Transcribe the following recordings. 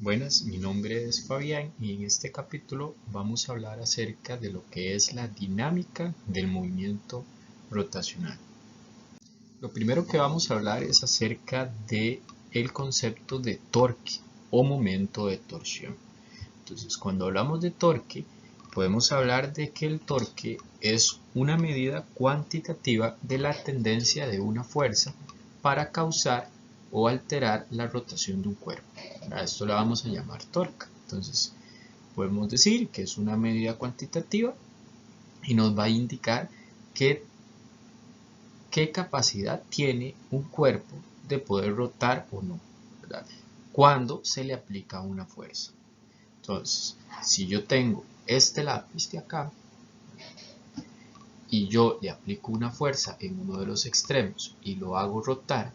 Buenas, mi nombre es Fabián y en este capítulo vamos a hablar acerca de lo que es la dinámica del movimiento rotacional. Lo primero que vamos a hablar es acerca de el concepto de torque o momento de torsión. Entonces, cuando hablamos de torque, podemos hablar de que el torque es una medida cuantitativa de la tendencia de una fuerza para causar o alterar la rotación de un cuerpo. A esto le vamos a llamar torque. Entonces, podemos decir que es una medida cuantitativa y nos va a indicar qué capacidad tiene un cuerpo de poder rotar o no, ¿verdad? Cuando se le aplica una fuerza. Entonces, si yo tengo este lápiz de acá y yo le aplico una fuerza en uno de los extremos y lo hago rotar,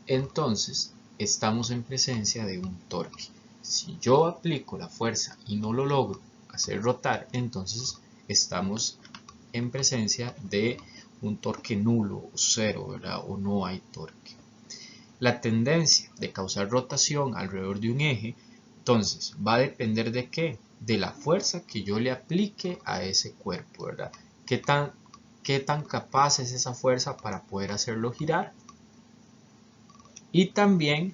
entonces estamos en presencia de un torque. Si yo aplico la fuerza y no lo logro hacer rotar, entonces estamos en presencia de un torque nulo o cero, ¿verdad? O no hay torque. La tendencia de causar rotación alrededor de un eje, entonces, va a depender de qué? De la fuerza que yo le aplique a ese cuerpo, ¿verdad? ¿Qué tan capaz es esa fuerza para poder hacerlo girar? Y también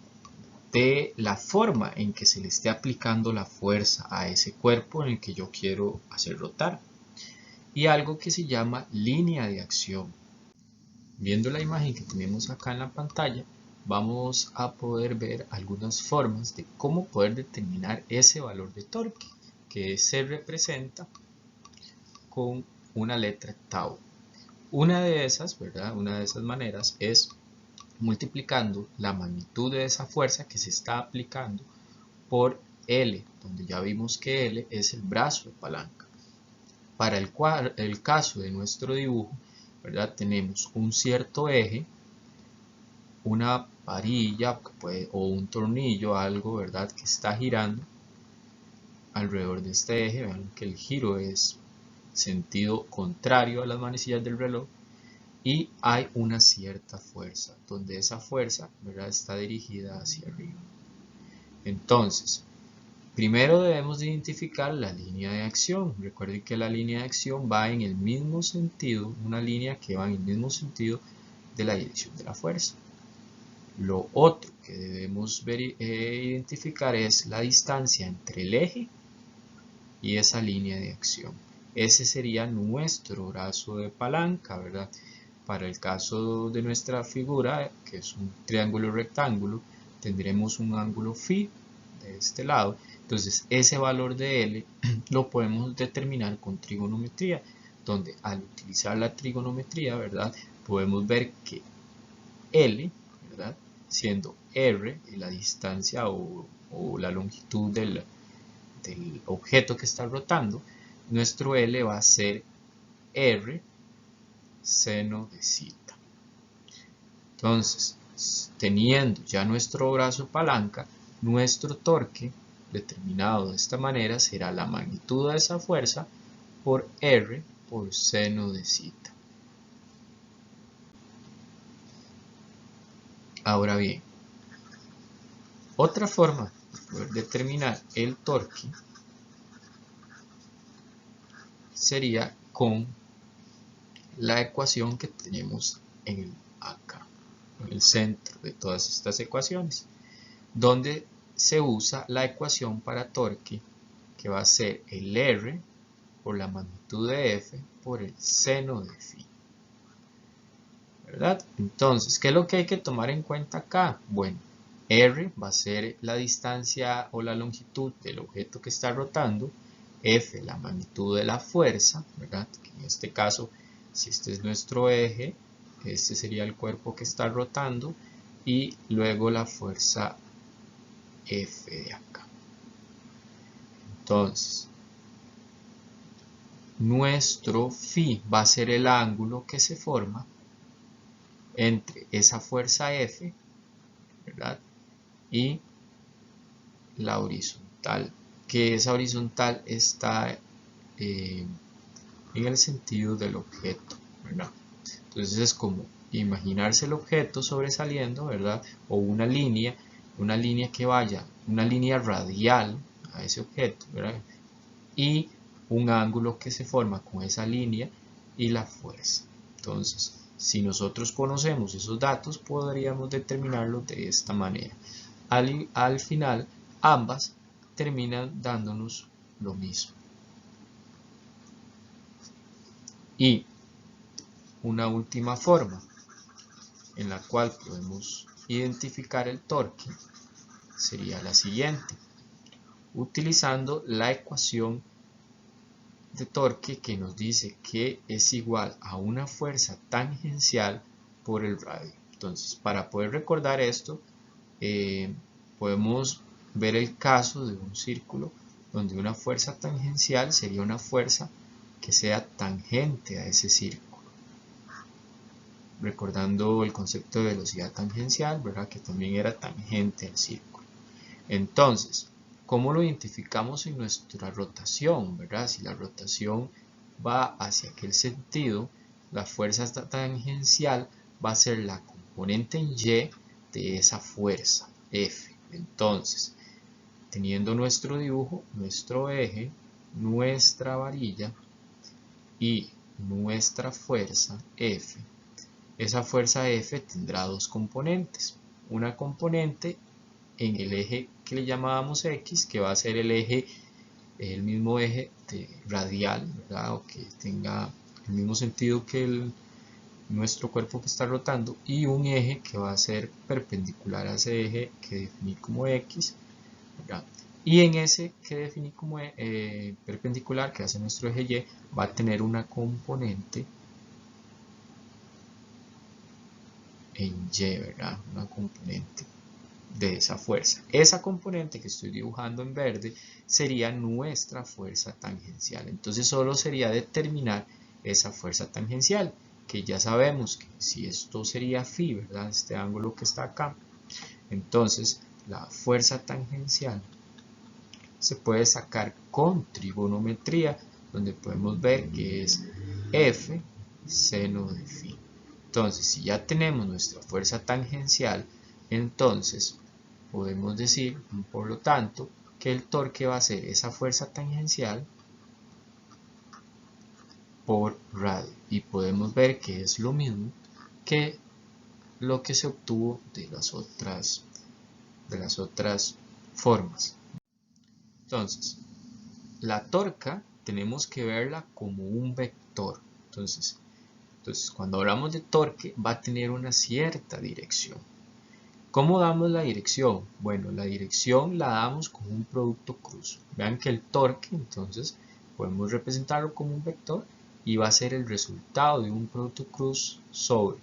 de la forma en que se le esté aplicando la fuerza a ese cuerpo en el que yo quiero hacer rotar. Y algo que se llama línea de acción. Viendo la imagen que tenemos acá en la pantalla, vamos a poder ver algunas formas de cómo poder determinar ese valor de torque, que se representa con una letra tau. Una de esas, ¿verdad? Una de esas maneras es multiplicando la magnitud de esa fuerza que se está aplicando por L, donde ya vimos que L es el brazo de palanca. Para el caso de nuestro dibujo, ¿verdad? Tenemos un cierto eje, una varilla o un tornillo, algo, ¿verdad? Que está girando alrededor de este eje. Vean que el giro es sentido contrario a las manecillas del reloj y hay una cierta fuerza, donde esa fuerza, ¿verdad? Está dirigida hacia arriba. Entonces, primero debemos identificar la línea de acción. Recuerden que la línea de acción va en el mismo sentido, una línea que va en el mismo sentido de la dirección de la fuerza. Lo otro que debemos identificar es la distancia entre el eje y esa línea de acción. Ese sería nuestro brazo de palanca, ¿verdad? Para el caso de nuestra figura, que es un triángulo rectángulo, tendremos un ángulo phi de este lado. Entonces, ese valor de L lo podemos determinar con trigonometría, donde al utilizar la trigonometría, ¿verdad? Podemos ver que L, ¿verdad? Siendo R la distancia o la longitud del objeto que está rotando, nuestro L va a ser R seno de zeta. Entonces, teniendo ya nuestro brazo palanca, nuestro torque determinado de esta manera será la magnitud de esa fuerza por R por seno de zeta. Ahora bien, otra forma de poder determinar el torque sería con la ecuación que tenemos acá, en el centro de todas estas ecuaciones, donde se usa la ecuación para torque, que va a ser el R por la magnitud de F por el seno de phi, ¿verdad? Entonces, ¿qué es lo que hay que tomar en cuenta acá? Bueno, R va a ser la distancia o la longitud del objeto que está rotando, F la magnitud de la fuerza, ¿verdad? Que en este caso, si este es nuestro eje, este sería el cuerpo que está rotando, y luego la fuerza F de acá. Entonces, nuestro phi va a ser el ángulo que se forma entre esa fuerza F, ¿verdad? Y la horizontal, que esa horizontal está en el sentido del objeto, ¿verdad? Entonces es como imaginarse el objeto sobresaliendo, ¿verdad? O una línea una línea que vaya, una línea radial a ese objeto, ¿verdad? Y un ángulo que se forma con esa línea y la fuerza. Entonces, si nosotros conocemos esos datos, podríamos determinarlos de esta manera. Al final, ambas terminan dándonos lo mismo. Y una última forma en la cual podemos identificar el torque sería la siguiente, utilizando la ecuación de torque que nos dice que es igual a una fuerza tangencial por el radio. Entonces, para poder recordar esto, podemos ver el caso de un círculo donde una fuerza tangencial sería una fuerza que sea tangente a ese círculo. Recordando el concepto de velocidad tangencial, ¿verdad? Que también era tangente al círculo. Entonces, ¿cómo lo identificamos en nuestra rotación, ¿verdad? Si la rotación va hacia aquel sentido, la fuerza tangencial va a ser la componente en Y de esa fuerza, F. Entonces, teniendo nuestro dibujo, nuestro eje, nuestra varilla y nuestra fuerza F, esa fuerza F tendrá dos componentes. Una componente en el eje que le llamábamos X, que va a ser el mismo eje radial, ¿verdad? O que tenga el mismo sentido que nuestro cuerpo que está rotando, y un eje que va a ser perpendicular a ese eje que definí como X, ¿verdad? Y en ese que definí como perpendicular, que hace nuestro eje Y, va a tener una componente en Y, ¿verdad? Una componente de esa fuerza. Esa componente que estoy dibujando en verde sería nuestra fuerza tangencial. Entonces solo sería determinar esa fuerza tangencial, que ya sabemos que si esto sería phi, ¿verdad? Este ángulo que está acá. Entonces la fuerza tangencial se puede sacar con trigonometría, donde podemos ver que es F seno de phi. Entonces, si ya tenemos nuestra fuerza tangencial, entonces podemos decir, por lo tanto, que el torque va a ser esa fuerza tangencial por radio. Y podemos ver que es lo mismo que lo que se obtuvo de las otras formas. Entonces, la torca tenemos que verla como un vector. Entonces, cuando hablamos de torque, va a tener una cierta dirección. ¿Cómo damos la dirección? Bueno, la dirección la damos con un producto cruz. Vean que el torque, entonces, podemos representarlo como un vector y va a ser el resultado de un producto cruz sobre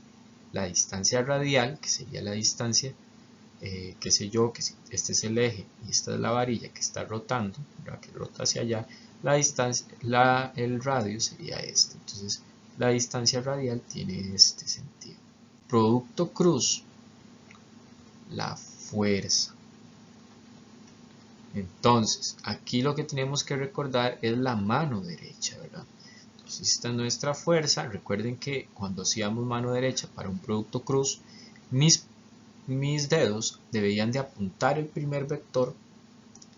la distancia radial, que sería la distancia, qué sé yo, que este es el eje y esta es la varilla que está rotando, ¿verdad? Que rota hacia allá, la distancia, el radio sería este. Entonces, la distancia radial tiene este sentido. Producto cruz, la fuerza. Entonces, aquí lo que tenemos que recordar es la mano derecha, ¿verdad? Entonces, esta es nuestra fuerza. Recuerden que cuando hacíamos mano derecha para un producto cruz, mis dedos deberían de apuntar el primer vector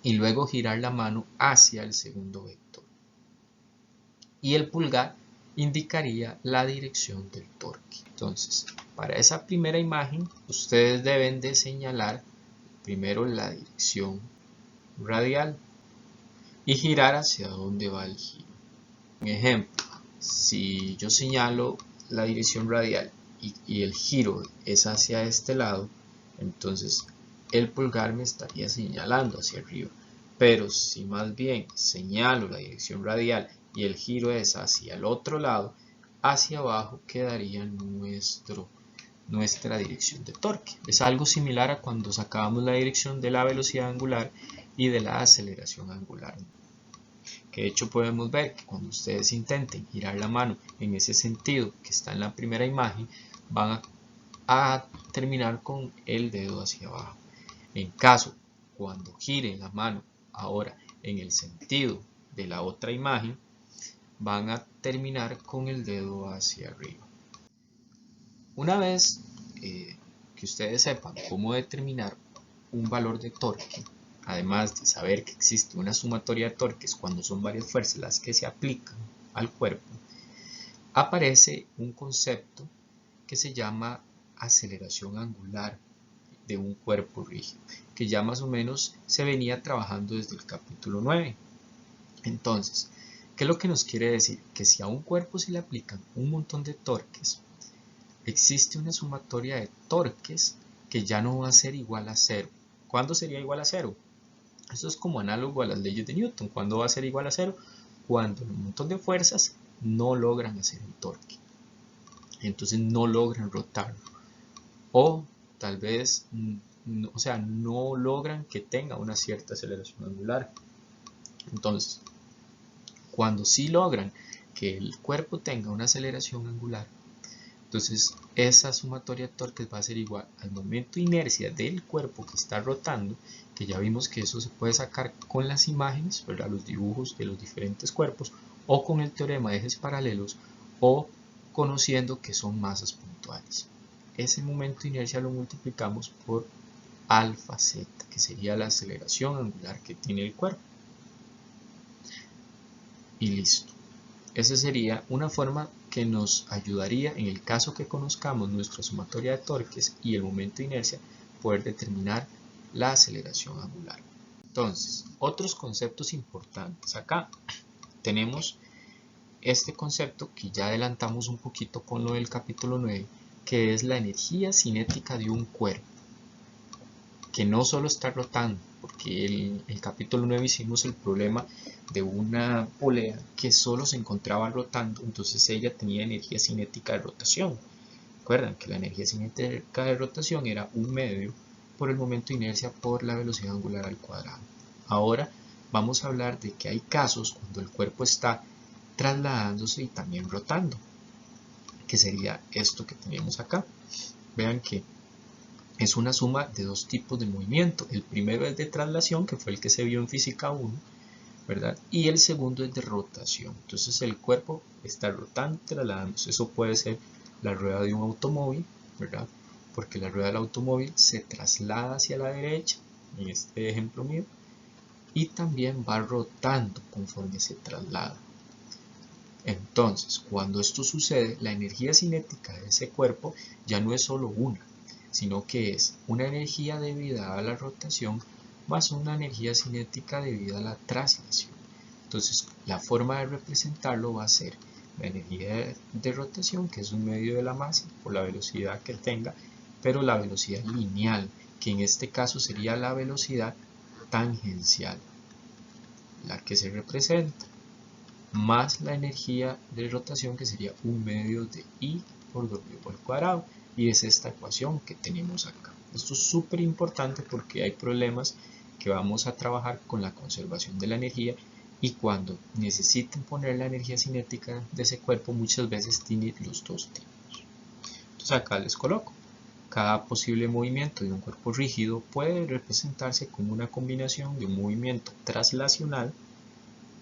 y luego girar la mano hacia el segundo vector. Y el pulgar indicaría la dirección del torque. Entonces, para esa primera imagen, ustedes deben de señalar primero la dirección radial y girar hacia dónde va el giro. Un ejemplo, si yo señalo la dirección radial y el giro es hacia este lado, entonces el pulgar me estaría señalando hacia arriba. Pero si más bien señalo la dirección radial y el giro es hacia el otro lado, hacia abajo quedaría nuestra dirección de torque. Es algo similar a cuando sacábamos la dirección de la velocidad angular y de la aceleración angular. Que de hecho podemos ver que cuando ustedes intenten girar la mano en ese sentido que está en la primera imagen, van a terminar con el dedo hacia abajo. En caso, cuando giren la mano ahora en el sentido de la otra imagen, van a terminar con el dedo hacia arriba. Una vez que ustedes sepan cómo determinar un valor de torque, además de saber que existe una sumatoria de torques cuando son varias fuerzas las que se aplican al cuerpo, aparece un concepto que se llama aceleración angular de un cuerpo rígido, que ya más o menos se venía trabajando desde el capítulo 9. Entonces, ¿qué es lo que nos quiere decir? Que si a un cuerpo se le aplican un montón de torques, existe una sumatoria de torques que ya no va a ser igual a cero. ¿Cuándo sería igual a cero? Esto es como análogo a las leyes de Newton. ¿Cuándo va a ser igual a cero? Cuando un montón de fuerzas no logran hacer el torque. Entonces no logran rotarlo. O tal vez, no logran que tenga una cierta aceleración angular. Entonces, cuando sí logran que el cuerpo tenga una aceleración angular, entonces esa sumatoria de torques va a ser igual al momento de inercia del cuerpo que está rotando, que ya vimos que eso se puede sacar con las imágenes, ¿verdad? Los dibujos de los diferentes cuerpos, o con el teorema de ejes paralelos, o conociendo que son masas puntuales. Ese momento de inercia lo multiplicamos por alfa z, que sería la aceleración angular que tiene el cuerpo. Y listo. Esa sería una forma que nos ayudaría, en el caso que conozcamos nuestra sumatoria de torques y el momento de inercia, poder determinar la aceleración angular. Entonces, otros conceptos importantes. Acá tenemos este concepto que ya adelantamos un poquito con lo del capítulo 9, que es la energía cinética de un cuerpo, que no solo está rotando, porque el capítulo 9 hicimos el problema de una polea que solo se encontraba rotando, entonces ella tenía energía cinética de rotación. Recuerdan que la energía cinética de rotación era un medio por el momento de inercia por la velocidad angular al cuadrado. Ahora vamos a hablar de que hay casos cuando el cuerpo está trasladándose y también rotando, que sería esto que tenemos acá. Vean que es una suma de dos tipos de movimiento. El primero es de traslación, que fue el que se vio en física 1, ¿verdad? Y el segundo es de rotación. Entonces el cuerpo está rotando, trasladándose. Eso puede ser la rueda de un automóvil, ¿verdad? Porque la rueda del automóvil se traslada hacia la derecha, en este ejemplo mío, y también va rotando conforme se traslada. Entonces, cuando esto sucede, la energía cinética de ese cuerpo ya no es solo una, sino que es una energía debida a la rotación más una energía cinética debida a la traslación. Entonces, la forma de representarlo va a ser la energía de rotación, que es un medio de la masa por la velocidad que tenga, pero la velocidad lineal, que en este caso sería la velocidad tangencial, la que se representa, más la energía de rotación, que sería un medio de I por W al cuadrado, y es esta ecuación que tenemos acá. Esto es súper importante porque hay problemas que vamos a trabajar con la conservación de la energía, y cuando necesiten poner la energía cinética de ese cuerpo muchas veces tiene los dos tipos. Entonces acá les coloco. Cada posible movimiento de un cuerpo rígido puede representarse como una combinación de un movimiento traslacional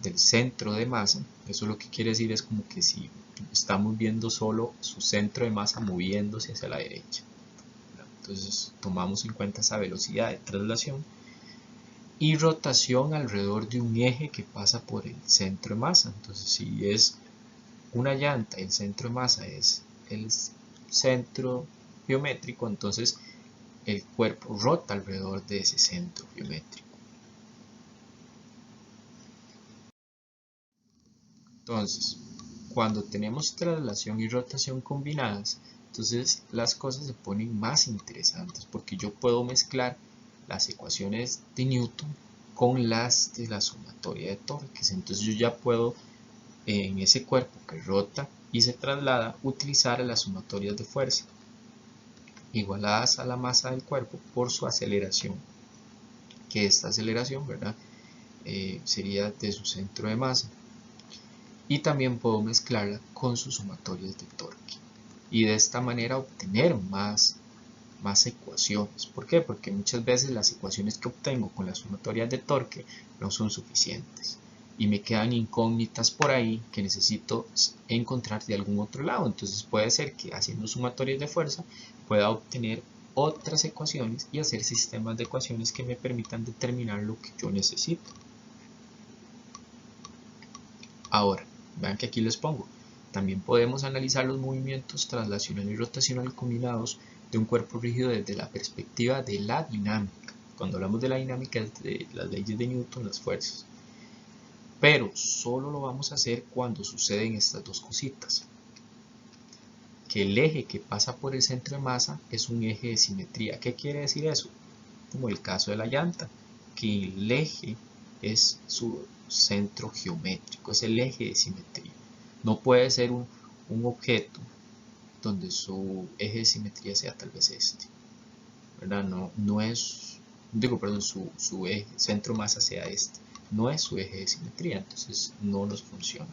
del centro de masa. Eso lo que quiere decir es como que si estamos viendo solo su centro de masa moviéndose hacia la derecha. Entonces tomamos en cuenta esa velocidad de traslación y rotación alrededor de un eje que pasa por el centro de masa. Entonces si es una llanta, el centro de masa es el centro geométrico, entonces el cuerpo rota alrededor de ese centro geométrico. Entonces, cuando tenemos traslación y rotación combinadas, entonces las cosas se ponen más interesantes porque yo puedo mezclar las ecuaciones de Newton con las de la sumatoria de torques. Entonces yo ya puedo, en ese cuerpo que rota y se traslada, utilizar las sumatorias de fuerza igualadas a la masa del cuerpo por su aceleración, que esta aceleración, ¿verdad? Sería de su centro de masa. Y también puedo mezclarla con sus sumatorias de torque y de esta manera obtener más ecuaciones. ¿Por qué? Porque muchas veces las ecuaciones que obtengo con las sumatorias de torque no son suficientes y me quedan incógnitas por ahí que necesito encontrar de algún otro lado. Entonces puede ser que haciendo sumatorias de fuerza pueda obtener otras ecuaciones y hacer sistemas de ecuaciones que me permitan determinar lo que yo necesito. Ahora, vean que aquí les pongo. También podemos analizar los movimientos traslacional y rotacional combinados de un cuerpo rígido desde la perspectiva de la dinámica. Cuando hablamos de la dinámica es de las leyes de Newton, las fuerzas. Pero solo lo vamos a hacer cuando suceden estas dos cositas. Que el eje que pasa por el centro de masa es un eje de simetría. ¿Qué quiere decir eso? Como el caso de la llanta, que el eje es su centro geométrico, es el eje de simetría. No puede ser un objeto donde su eje de simetría sea tal vez este, ¿verdad? No es, perdón, su eje, centro masa sea este, no es su eje de simetría, entonces no nos funciona.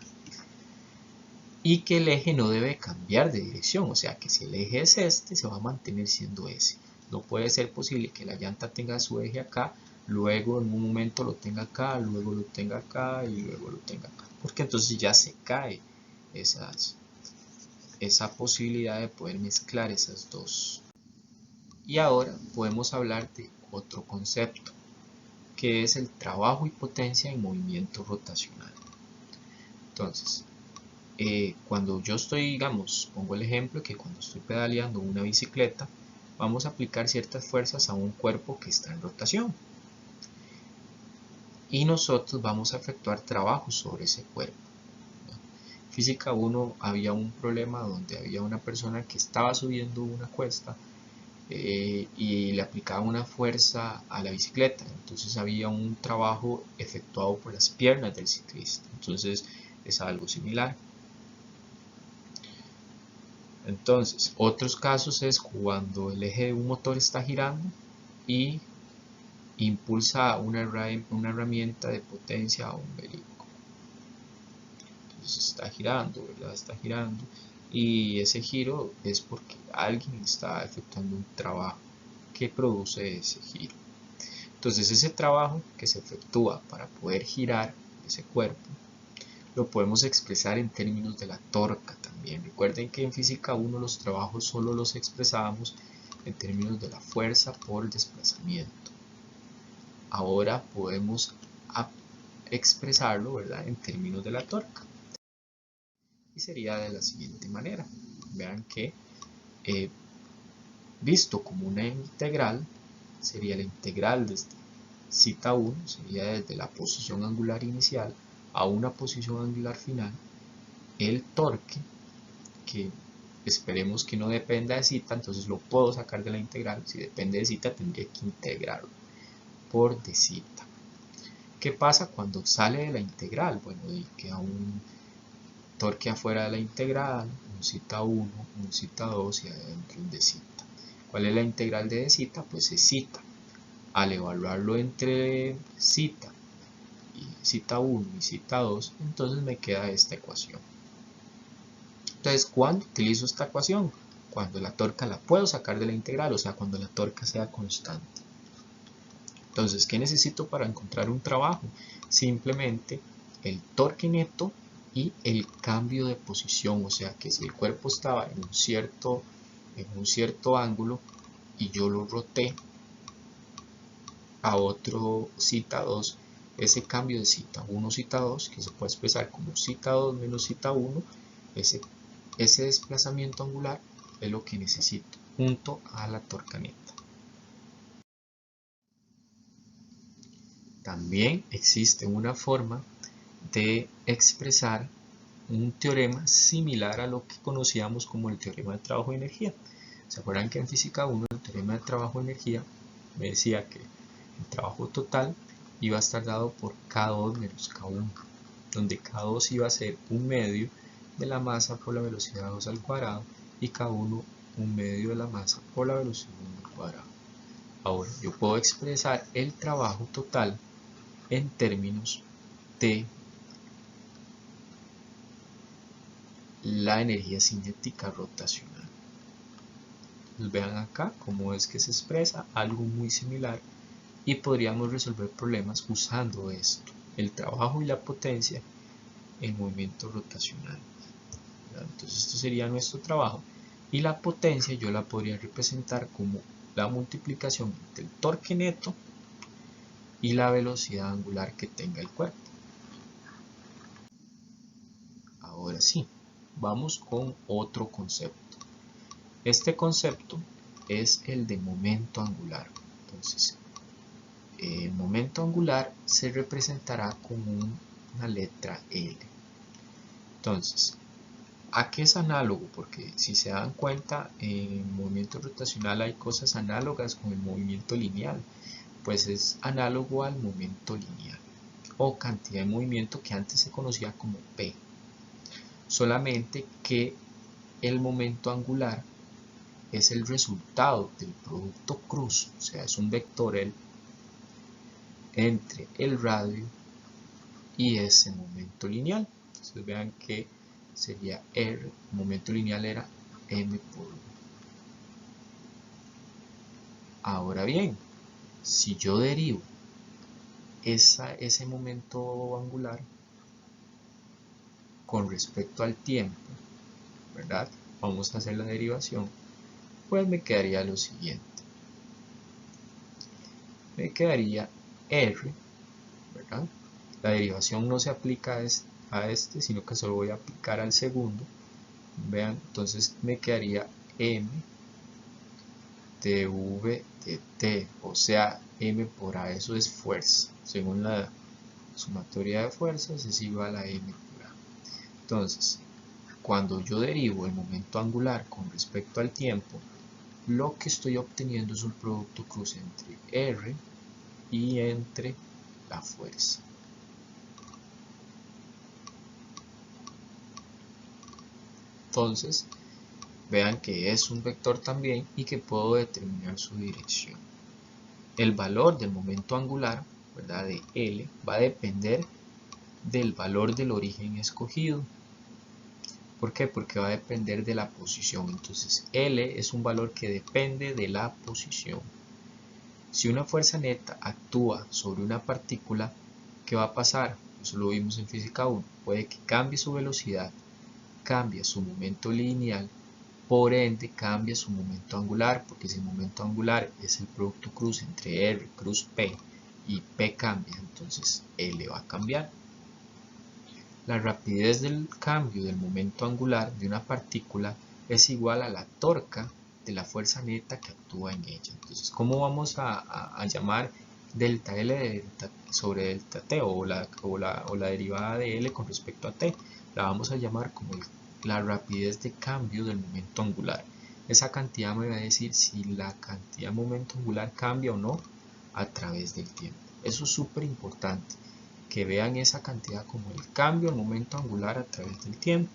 Y que el eje no debe cambiar de dirección, o sea que si el eje es este, se va a mantener siendo ese. No puede ser posible que la llanta tenga su eje acá, luego en un momento lo tenga acá, luego lo tenga acá y luego lo tenga acá, porque entonces ya se cae esa posibilidad de poder mezclar esas dos. Y ahora podemos hablar de otro concepto, que es el trabajo y potencia en movimiento rotacional. Entonces, cuando yo estoy, digamos, pongo el ejemplo que cuando estoy pedaleando una bicicleta, vamos a aplicar ciertas fuerzas a un cuerpo que está en rotación. Y nosotros vamos a efectuar trabajo sobre ese cuerpo. Física 1 había un problema donde había una persona que estaba subiendo una cuesta y le aplicaba una fuerza a la bicicleta. Entonces había un trabajo efectuado por las piernas del ciclista. Entonces es algo similar. Entonces, otros casos es cuando el eje de un motor está girando y impulsa una herramienta de potencia a un vehículo. Entonces está girando, ¿verdad? Está girando y ese giro es porque alguien está efectuando un trabajo que produce ese giro. Entonces ese trabajo que se efectúa para poder girar ese cuerpo lo podemos expresar en términos de la torca también. Recuerden que en física 1 los trabajos solo los expresábamos en términos de la fuerza por desplazamiento. Ahora podemos expresarlo, ¿verdad?, en términos de la torca. Y sería de la siguiente manera. Vean que visto como una integral, sería la integral desde zeta 1, sería desde la posición angular inicial a una posición angular final, el torque, que esperemos que no dependa de zeta, entonces lo puedo sacar de la integral. Si depende de zeta, tendría que integrarlo por de zeta. ¿Qué pasa cuando sale de la integral? Bueno, queda un torque afuera de la integral, un zeta 1, un zeta 2 y adentro un de zeta. ¿Cuál es la integral de zeta? Pues es zeta. Al evaluarlo entre zeta y zeta 1 y zeta 2, entonces me queda esta ecuación. Entonces, ¿cuándo utilizo esta ecuación? Cuando la torca la puedo sacar de la integral, o sea, cuando la torca sea constante. Entonces, ¿qué necesito para encontrar un trabajo? Simplemente el torque neto y el cambio de posición, o sea, que si el cuerpo estaba en un cierto ángulo y yo lo roté a otro zeta 2, ese cambio de zeta 1 zeta 2, que se puede expresar como zeta 2 menos zeta 1, ese desplazamiento angular es lo que necesito junto a la torca neta. También existe una forma de expresar un teorema similar a lo que conocíamos como el teorema de trabajo de energía. ¿Se acuerdan que en física 1 el teorema de trabajo de energía me decía que el trabajo total iba a estar dado por K2 menos K1, donde K2 iba a ser un medio de la masa por la velocidad 2 al cuadrado y K1 un medio de la masa por la velocidad 1 al cuadrado. Ahora, yo puedo expresar el trabajo total en términos de la energía cinética rotacional. Entonces, vean acá cómo es que se expresa algo muy similar y podríamos resolver problemas usando esto, el trabajo y la potencia en movimiento rotacional. Entonces esto sería nuestro trabajo y la potencia yo la podría representar como la multiplicación entre el torque neto y la velocidad angular que tenga el cuerpo. Ahora sí, vamos con otro concepto. Este concepto es el de momento angular. Entonces, el momento angular se representará con una letra L. Entonces, ¿a qué es análogo? Porque si se dan cuenta, en movimiento rotacional hay cosas análogas con el movimiento lineal. Pues es análogo al momento lineal o cantidad de movimiento que antes se conocía como P. Solamente que el momento angular es el resultado del producto cruz, o sea, es un vectorial entre el radio y ese momento lineal. Entonces vean que sería R, el momento lineal era M por 1. Ahora bien, si yo derivo ese momento angular con respecto al tiempo, ¿verdad? Vamos a hacer la derivación, pues me quedaría lo siguiente. Me quedaría R, ¿verdad? La derivación no se aplica a este, sino que solo voy a aplicar al segundo. Vean, entonces me quedaría M dv de t, o sea, M por A, eso es fuerza. Según la sumatoria de fuerzas es igual a M por A. Entonces, cuando yo derivo el momento angular con respecto al tiempo, lo que estoy obteniendo es un producto cruz entre R y entre la fuerza. Entonces, vean que es un vector también y que puedo determinar su dirección. El valor del momento angular, ¿verdad?, de L va a depender del valor del origen escogido. ¿Por qué? Porque va a depender de la posición. Entonces, L es un valor que depende de la posición. Si una fuerza neta actúa sobre una partícula, ¿qué va a pasar? Eso lo vimos en física 1. Puede que cambie su velocidad, cambie su momento lineal, por ende cambia su momento angular, porque si el momento angular es el producto cruz entre R cruz P y P cambia, entonces L va a cambiar. La rapidez del cambio del momento angular de una partícula es igual a la torca de la fuerza neta que actúa en ella. Entonces, ¿cómo vamos a llamar delta L sobre delta T o la derivada de L con respecto a T? La vamos a llamar como la rapidez de cambio del momento angular. Esa cantidad me va a decir si la cantidad de momento angular cambia o no a través del tiempo. Eso es súper importante, que vean esa cantidad como el cambio del momento angular a través del tiempo.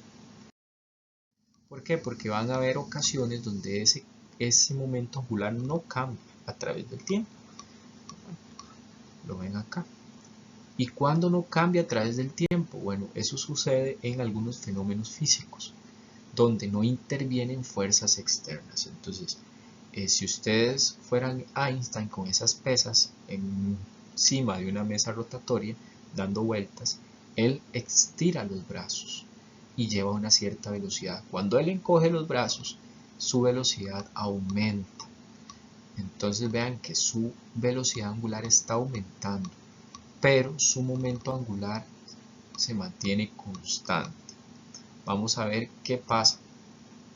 ¿Por qué? Porque van a haber ocasiones donde ese momento angular no cambia a través del tiempo. Lo ven acá. ¿Y cuándo no cambia a través del tiempo? Bueno, eso sucede en algunos fenómenos físicos, donde no intervienen fuerzas externas. Entonces, si ustedes fueran Einstein con esas pesas encima de una mesa rotatoria, dando vueltas, él estira los brazos y lleva una cierta velocidad. Cuando él encoge los brazos, su velocidad aumenta. Entonces vean que su velocidad angular está aumentando, pero su momento angular se mantiene constante. Vamos a ver qué pasa,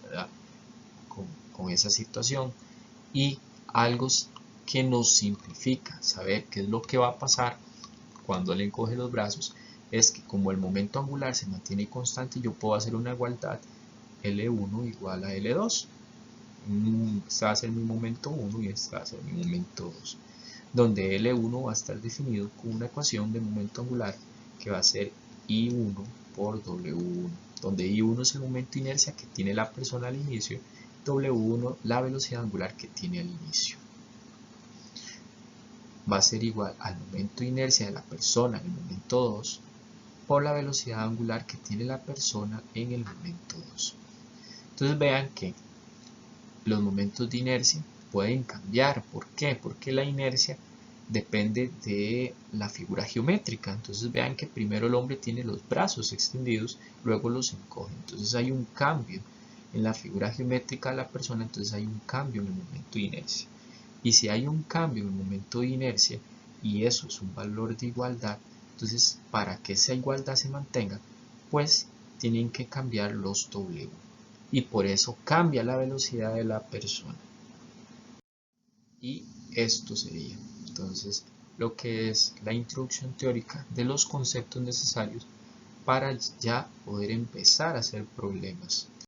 ¿verdad?, con esa situación, y algo que nos simplifica saber qué es lo que va a pasar cuando él encoge los brazos es que como el momento angular se mantiene constante, yo puedo hacer una igualdad L1 igual a L2. Este va a ser mi momento 1 y este va a ser mi momento 2, donde L1 va a estar definido con una ecuación de momento angular que va a ser I1 por W1, donde I1 es el momento de inercia que tiene la persona al inicio, W1 la velocidad angular que tiene al inicio. Va a ser igual al momento de inercia de la persona en el momento 2 por la velocidad angular que tiene la persona en el momento 2. Entonces vean que los momentos de inercia pueden cambiar. ¿Por qué? Porque la inercia depende de la figura geométrica. Entonces vean que primero el hombre tiene los brazos extendidos, luego los encoge. Entonces hay un cambio en la figura geométrica de la persona, entonces hay un cambio en el momento de inercia. Y si hay un cambio en el momento de inercia y eso es un valor de igualdad, entonces para que esa igualdad se mantenga, pues tienen que cambiar los W. Y por eso cambia la velocidad de la persona. Y esto sería entonces lo que es la introducción teórica de los conceptos necesarios para ya poder empezar a hacer problemas.